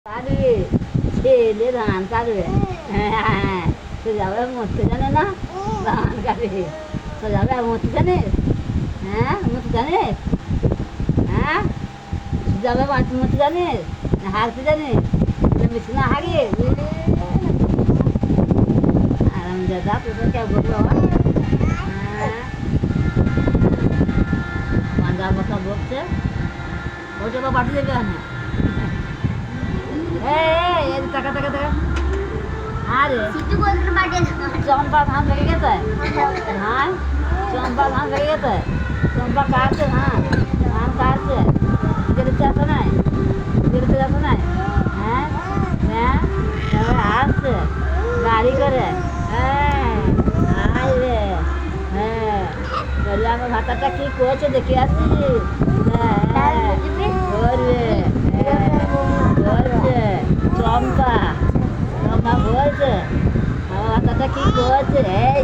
কাটবে ছেলে ধান কাটবে হ্যাঁ তো যাবে মরতে জানে না ধান কাটবে তো যাবে মরতে জানে হ্যাঁ মরতে জানে হ্যাঁ যাবে মরতে জানে হারতে জানে বেশি না হারিয়ে আরাম দাদা তোদের কে বলবো হ্যাঁ পাঞ্জা কথা বলছে ওটা বা পাঠিয়ে দেবে না এই টাকা টাকা টাকা আরে চম্পা ধান ভেঙে গেছে ধান চম্পা ধান ভেঙে গেছে চম্পা কাটছে ধান কাটছে বেরোতে আসো নাই বেরোতে আসো নাই হ্যাঁ হ্যাঁ তারপরে আসছে গাড়ি করে হ্যাঁ আসবে হ্যাঁ বললে আমার ভাতাটা কি করছে দেখে আসি হ্যাঁ হ্যাঁ করবে বলছে চম্পা চম্পা বলছে আমার ভাতাটা কি করছে এই